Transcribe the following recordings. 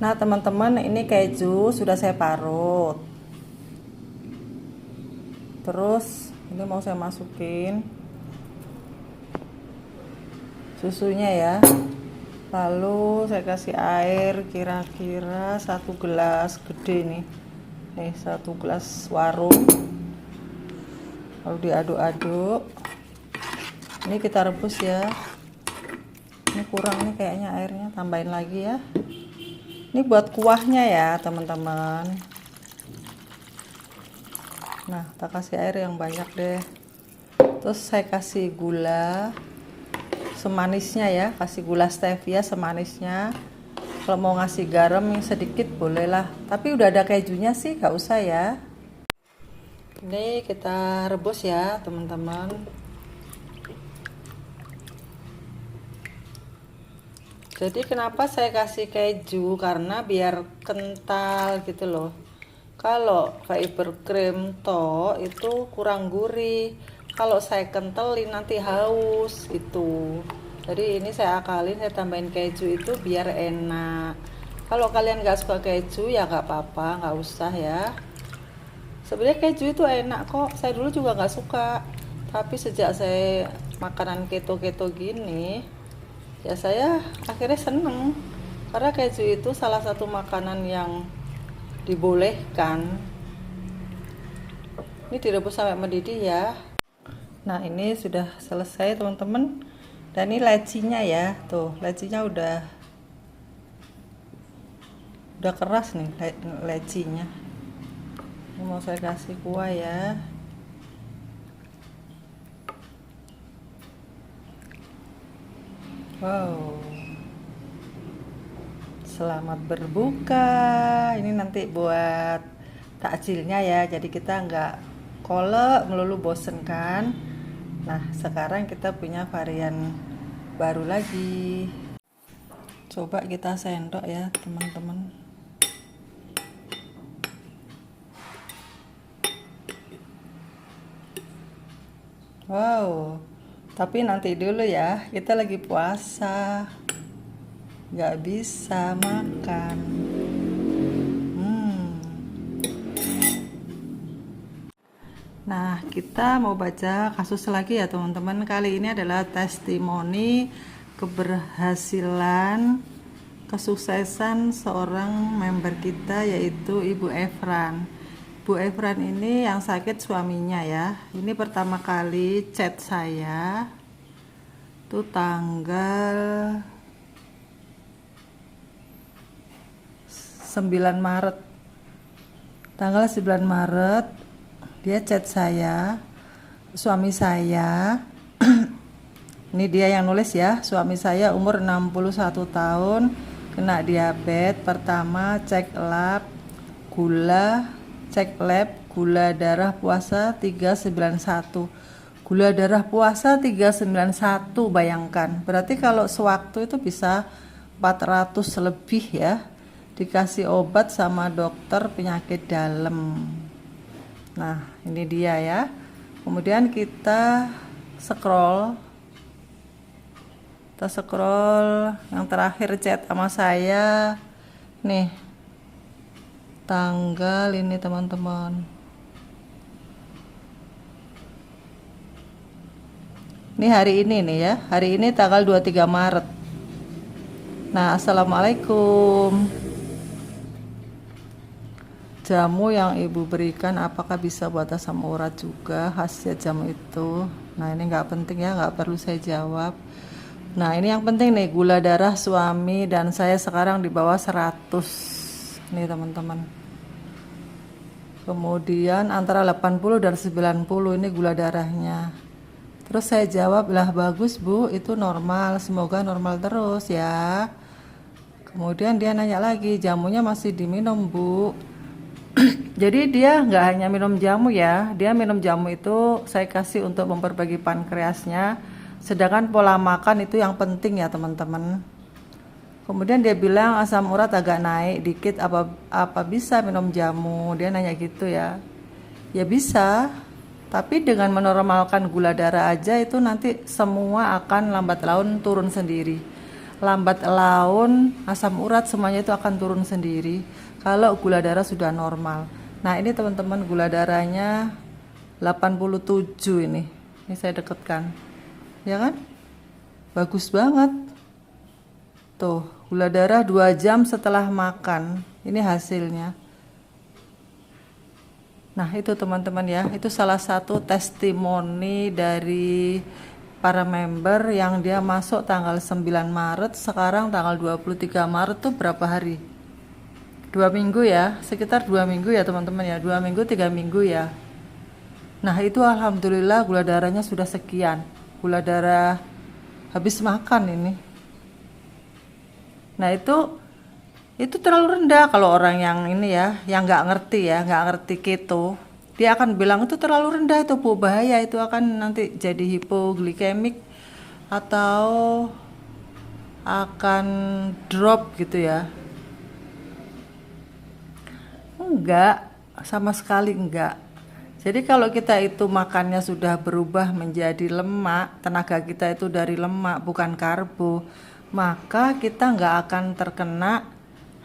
Nah teman-teman, ini keju sudah saya parut. Terus ini mau saya masukin susunya ya. Lalu saya kasih air kira-kira 1 gelas gede nih. Nih 1 gelas warung. Lalu diaduk-aduk. Ini kita rebus ya. Ini kurang nih kayaknya airnya, tambahin lagi ya. Ini buat kuahnya ya teman-teman. Nah kita kasih air yang banyak deh. Terus saya kasih gula semanisnya ya, kasih gula stevia semanisnya. Kalau mau ngasih garam yang sedikit bolehlah, tapi udah ada kejunya sih gak usah ya. Ini kita rebus ya teman-teman. Jadi kenapa saya kasih keju, karena biar kental gitu loh. Kalau fiber cream toh itu kurang gurih, kalau saya kentelin nanti haus gitu. Jadi ini saya akalin, saya tambahin keju itu biar enak. Kalau kalian gak suka keju ya gak apa-apa, gak usah ya. Sebenarnya keju itu enak kok, saya dulu juga gak suka, tapi sejak saya makanan keto-keto gini ya saya akhirnya seneng, karena keju itu salah satu makanan yang dibolehkan. Ini direbus sampai mendidih ya. Nah ini sudah selesai teman-teman, dan ini lecinya ya, tuh lecinya udah keras nih lecinya. Ini mau saya kasih kuah ya. Wow, selamat berbuka. Ini nanti buat takjilnya ya, jadi kita nggak kolek melulu, bosen kan. Nah sekarang kita punya varian baru lagi. Coba kita sendok ya teman-teman. Wow, tapi nanti dulu ya, kita lagi puasa, nggak bisa makan. Nah kita mau baca kasus lagi ya teman-teman. Kali ini adalah testimoni keberhasilan, kesuksesan seorang member kita, yaitu Ibu Efran. Bu Efran ini yang sakit suaminya ya. Ini pertama kali chat saya tuh tanggal 9 Maret. Tanggal 9 Maret dia chat saya, suami saya. Ini dia yang nulis ya. Suami saya umur 61 tahun, kena diabetes. Pertama cek lab gula darah puasa 391. Gula darah puasa 391, bayangkan. Berarti kalau sewaktu itu bisa 400 lebih ya. Dikasih obat sama dokter penyakit dalam. Nah, ini dia ya. Kemudian kita scroll yang terakhir chat sama saya. Nih, tanggal ini teman-teman. Ini hari ini nih ya. Hari ini tanggal 23 Maret. Nah, assalamualaikum. Jamu yang ibu berikan apakah bisa buat asam urat juga? Khasiat jamu itu. Nah, ini nggak penting ya, nggak perlu saya jawab. Nah, ini yang penting nih, gula darah suami dan saya sekarang di bawah 100. Nih teman-teman. Kemudian antara 80 dan 90 ini gula darahnya. Terus saya jawab, lah bagus Bu, itu normal, semoga normal terus ya. Kemudian dia nanya lagi, jamunya masih diminum Bu? Jadi dia nggak hanya minum jamu ya, dia minum jamu itu saya kasih untuk memperbaiki pankreasnya, sedangkan pola makan itu yang penting ya teman-teman. Kemudian dia bilang asam urat agak naik dikit, apa bisa minum jamu? Dia nanya gitu ya. Ya bisa, tapi dengan menormalkan gula darah aja itu nanti semua akan lambat laun turun sendiri. lambat laun, asam urat semuanya itu akan turun sendiri kalau gula darah sudah normal. Nah ini teman-teman, gula darahnya 87 ini saya dekatkan, ya kan, bagus banget tuh, gula darah 2 jam setelah makan, ini hasilnya. Nah itu teman-teman ya, itu salah satu testimoni dari para member yang dia masuk tanggal 9 Maret, sekarang tanggal 23 Maret tuh berapa hari? 2 minggu ya, sekitar 2 minggu ya teman-teman ya, 2 minggu 3 minggu ya. Nah itu alhamdulillah gula darahnya sudah sekian, gula darah habis makan ini. Nah itu terlalu rendah. Kalau orang yang ini ya, yang nggak ngerti keto, dia akan bilang itu terlalu rendah, itu Bu, bahaya, itu akan nanti jadi hipoglikemik atau akan drop gitu ya. Enggak, sama sekali enggak. Jadi kalau kita itu makannya sudah berubah menjadi lemak, tenaga kita itu dari lemak bukan karbo, maka kita nggak akan terkena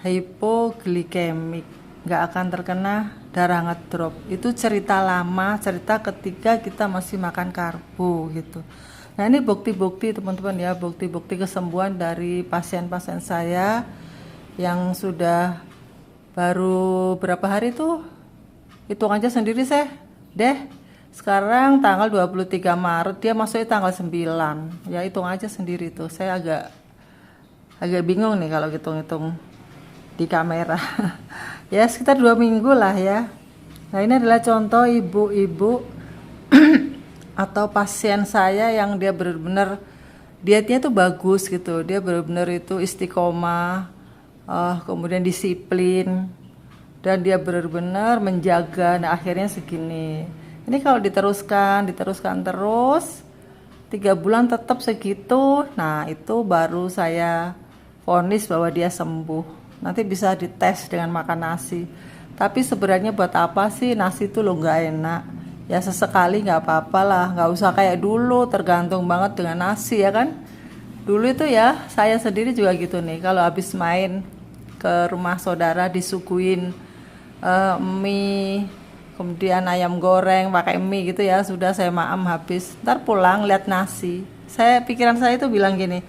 hipoglikemik, nggak akan terkena darah ngedrop. Itu cerita lama, cerita ketika kita masih makan karbo gitu. Nah ini bukti-bukti teman-teman ya, bukti-bukti kesembuhan dari pasien-pasien saya yang sudah baru berapa hari tuh, hitung aja sendiri deh. Sekarang tanggal 23 Maret, dia masuknya tanggal 9. Ya hitung aja sendiri tuh. Saya agak bingung nih kalau hitung-hitung di kamera. Ya sekitar 2 minggu lah ya. Nah ini adalah contoh ibu-ibu atau pasien saya yang dia benar-benar dietnya tuh bagus gitu. Dia benar-benar itu istiqomah, kemudian disiplin, dan dia benar-benar menjaga. Nah akhirnya segini. Ini kalau diteruskan terus 3 bulan tetap segitu, nah itu baru saya vonis bahwa dia sembuh. Nanti bisa dites dengan makan nasi. Tapi sebenarnya buat apa sih nasi itu lo nggak enak? Ya sesekali nggak apa-apa lah, nggak usah kayak dulu tergantung banget dengan nasi ya kan. Dulu itu ya saya sendiri juga gitu nih, kalau habis main ke rumah saudara disuguhin mie, kemudian ayam goreng pakai mie gitu ya, sudah saya maam habis, ntar pulang lihat nasi, pikiran saya itu bilang gini,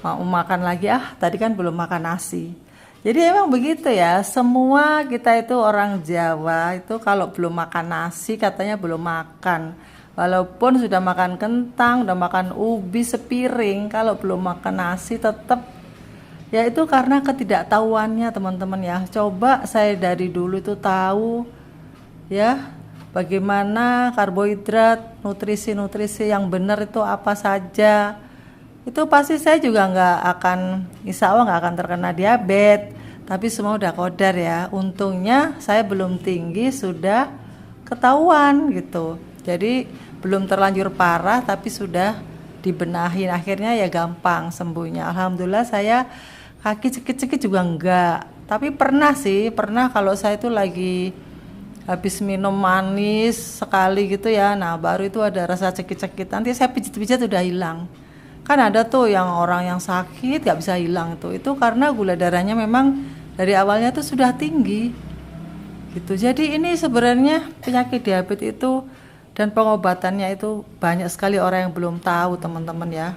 mau makan lagi, tadi kan belum makan nasi. Jadi emang begitu ya, semua kita itu orang Jawa itu kalau belum makan nasi katanya belum makan, walaupun sudah makan kentang, udah makan ubi sepiring, kalau belum makan nasi tetap. Ya itu karena ketidaktahuannya teman-teman ya. Coba saya dari dulu itu tahu ya bagaimana karbohidrat, nutrisi-nutrisi yang benar itu apa saja. Itu pasti saya juga insya Allah nggak akan terkena diabetes. Tapi semua udah kodar ya. Untungnya saya belum tinggi sudah ketahuan gitu. Jadi belum terlanjur parah tapi sudah dibenahin. Akhirnya ya gampang sembuhnya. Alhamdulillah saya kaki cekit-cekit juga enggak, tapi pernah kalau saya itu lagi habis minum manis sekali gitu ya, nah baru itu ada rasa cekit-cekit, nanti saya pijit-pijit udah hilang. Kan ada tuh yang orang yang sakit gak bisa hilang, itu karena gula darahnya memang dari awalnya tuh sudah tinggi gitu. Jadi ini sebenarnya penyakit diabetes itu dan pengobatannya itu banyak sekali orang yang belum tahu teman-teman ya.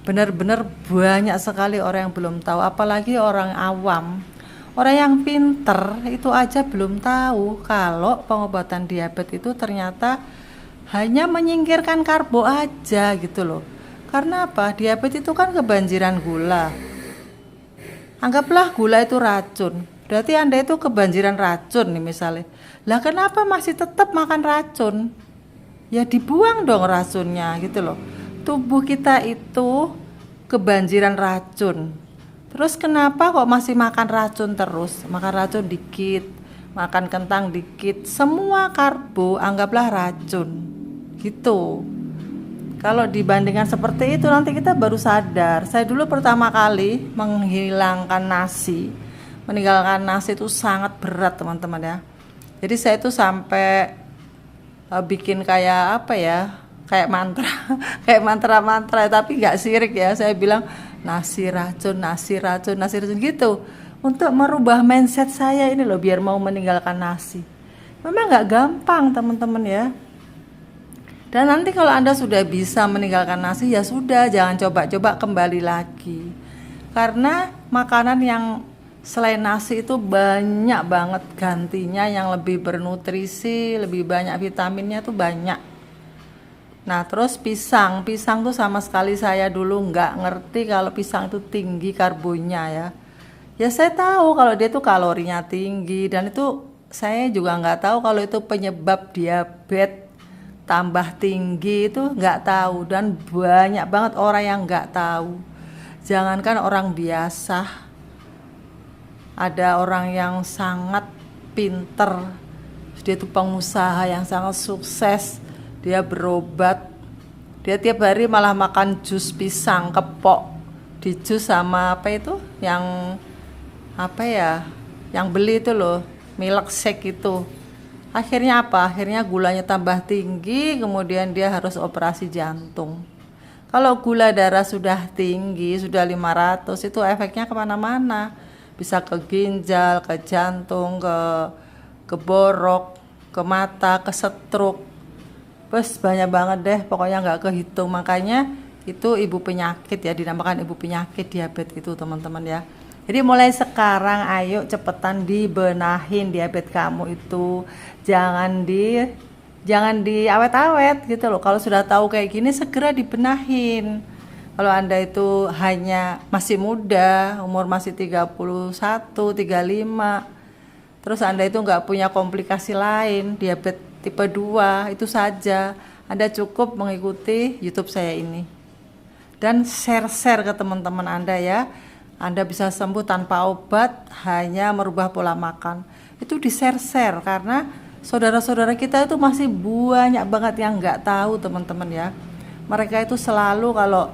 Benar-benar banyak sekali orang yang belum tahu, apalagi orang awam. Orang yang pinter itu aja belum tahu kalau pengobatan diabetes itu ternyata hanya menyingkirkan karbo aja gitu loh. Karena apa? Diabetes itu kan kebanjiran gula. Anggaplah gula itu racun. Berarti Anda itu kebanjiran racun nih misalnya. Lah kenapa masih tetap makan racun? Ya dibuang dong racunnya gitu loh. Tubuh kita itu kebanjiran racun. Terus kenapa kok masih makan racun terus? Makan racun dikit, makan kentang dikit, semua karbo anggaplah racun. Gitu. Kalau dibandingkan seperti itu nanti kita baru sadar. Saya dulu pertama kali meninggalkan nasi itu sangat berat teman-teman ya. Jadi saya itu sampai bikin kayak apa ya, kayak mantra kayak mantra tapi nggak syirik ya. Saya bilang nasi racun, nasi racun, nasi racun gitu. Untuk merubah mindset saya ini loh, biar mau meninggalkan nasi. Memang nggak gampang teman-teman ya. Dan nanti kalau Anda sudah bisa meninggalkan nasi, ya sudah, jangan coba-coba kembali lagi. Karena makanan yang selain nasi itu banyak banget gantinya yang lebih bernutrisi, lebih banyak vitaminnya tuh banyak. Nah terus pisang tuh sama sekali saya dulu nggak ngerti kalau pisang itu tinggi karbonnya ya. Ya saya tahu kalau dia tuh kalorinya tinggi, dan itu saya juga nggak tahu kalau itu penyebab diabetes tambah tinggi, itu nggak tahu, dan banyak banget orang yang nggak tahu. Jangankan orang biasa, ada orang yang sangat pinter, dia tuh pengusaha yang sangat sukses, dia berobat, dia tiap hari malah makan jus pisang kepok, di jus sama apa itu yang apa ya, yang beli itu loh, milkshake itu. Akhirnya apa? Akhirnya gulanya tambah tinggi, kemudian dia harus operasi jantung. Kalau gula darah sudah tinggi, sudah 500, itu efeknya kemana-mana. Bisa ke ginjal, ke jantung, ke borok, ke mata, ke stroke. Terus banyak banget deh, pokoknya nggak kehitung. Makanya itu ibu penyakit ya, dinamakan ibu penyakit diabetes itu teman-teman ya. Jadi mulai sekarang ayo cepetan dibenahin diabetes kamu itu. Jangan di awet-awet gitu loh. Kalau sudah tahu kayak gini segera dibenahin. Kalau Anda itu hanya masih muda, umur masih 31, 35, terus Anda itu nggak punya komplikasi lain, diabetes tipe 2, itu saja. Anda cukup mengikuti YouTube saya ini. Dan share-share ke teman-teman Anda ya. Anda bisa sembuh tanpa obat, hanya merubah pola makan. Itu di share-share, karena saudara-saudara kita itu masih banyak banget yang nggak tahu teman-teman ya. Mereka itu selalu kalau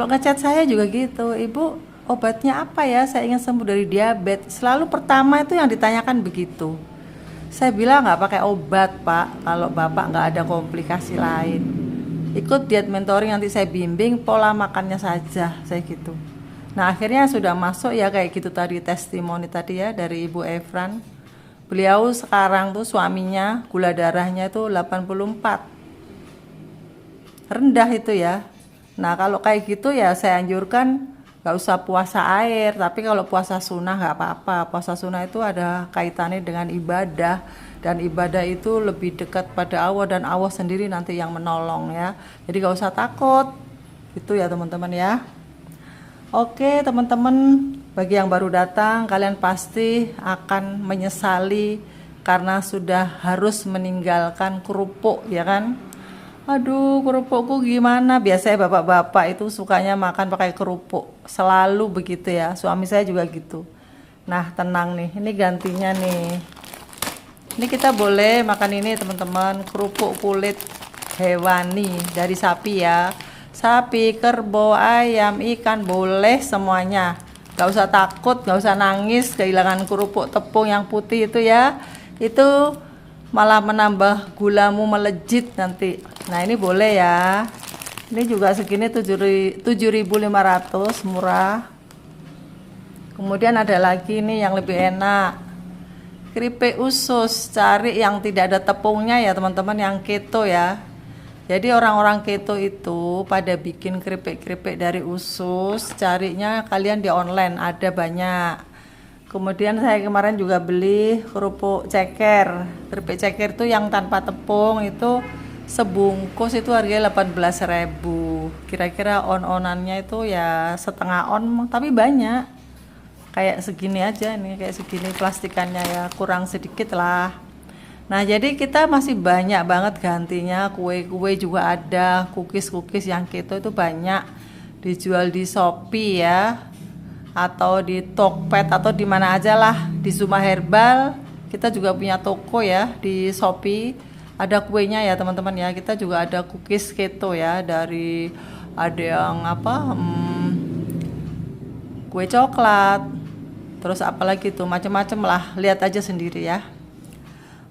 ngechat saya juga gitu, ibu obatnya apa ya, saya ingin sembuh dari diabetes. Selalu pertama itu yang ditanyakan begitu. Saya bilang nggak pakai obat pak, kalau bapak nggak ada komplikasi lain. Ikut diet mentoring, nanti saya bimbing pola makannya saja, saya gitu. Nah akhirnya sudah masuk ya kayak gitu tadi, testimoni tadi ya dari Ibu Efran. Beliau sekarang tuh suaminya gula darahnya itu 84, rendah itu ya. Nah kalau kayak gitu ya saya anjurkan gak usah puasa air, tapi kalau puasa sunnah gak apa-apa. Puasa sunnah itu ada kaitannya dengan ibadah, dan ibadah itu lebih dekat pada Allah, dan Allah sendiri nanti yang menolong ya. Jadi gak usah takut gitu ya teman-teman ya. Oke teman-teman, bagi yang baru datang, kalian pasti akan menyesali karena sudah harus meninggalkan kerupuk ya kan. Aduh kerupukku gimana, biasanya bapak-bapak itu sukanya makan pakai kerupuk, selalu begitu ya, suami saya juga gitu. Nah tenang nih, ini gantinya nih. Ini kita boleh makan ini teman-teman, kerupuk kulit hewani dari sapi ya. Sapi, kerbau, ayam, ikan, boleh semuanya. Gak usah takut, gak usah nangis kehilangan kerupuk tepung yang putih itu ya. Itu malah menambah gulamu melejit nanti. Nah ini boleh ya. Ini juga segini 7.500, murah. Kemudian ada lagi nih yang lebih enak, keripik usus. Cari yang tidak ada tepungnya ya teman-teman, yang keto ya. Jadi orang-orang keto itu pada bikin keripik-keripik dari usus, carinya kalian di online, ada banyak. Kemudian saya kemarin juga beli kerupuk ceker. Keripik ceker itu yang tanpa tepung, itu sebungkus itu harganya 18.000. Kira-kira on-onannya itu ya setengah on, tapi banyak. Kayak segini aja nih, kayak segini plastikannya ya, kurang sedikit lah. Nah jadi kita masih banyak banget gantinya, kue-kue juga ada, cookies-cookies yang keto itu banyak dijual di Shopee ya, atau di Tokped atau di mana aja lah, di Zuma Herbal. Kita juga punya toko ya di Shopee, ada kuenya ya teman-teman ya. Kita juga ada cookies keto ya, dari ada yang apa kue coklat, terus apalagi tuh macam-macam lah, lihat aja sendiri ya.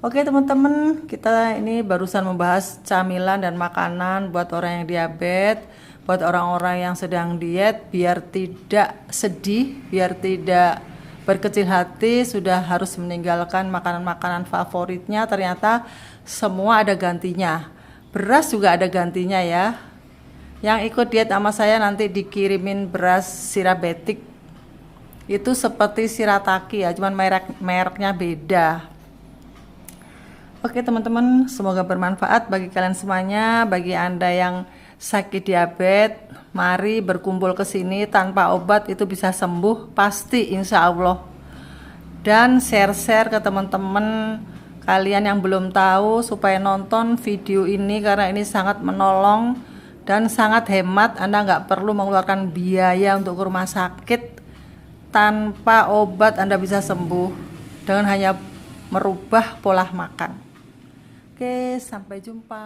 Oke teman-teman, kita ini barusan membahas camilan dan makanan buat orang yang diabetes. buat orang-orang yang sedang diet, biar tidak sedih, biar tidak berkecil hati, sudah harus meninggalkan makanan-makanan favoritnya, ternyata semua ada gantinya. Beras juga ada gantinya ya. Yang ikut diet sama saya nanti dikirimin beras Sirabetik. Itu seperti Shirataki ya, cuman mereknya beda. Oke teman-teman, semoga bermanfaat bagi kalian semuanya. Bagi Anda yang sakit diabetes, mari berkumpul ke sini, tanpa obat itu bisa sembuh pasti insya Allah. Dan share-share ke teman-teman kalian yang belum tahu supaya nonton video ini, karena ini sangat menolong dan sangat hemat. Anda nggak perlu mengeluarkan biaya untuk ke rumah sakit. Tanpa obat Anda bisa sembuh dengan hanya merubah pola makan. Oke, sampai jumpa.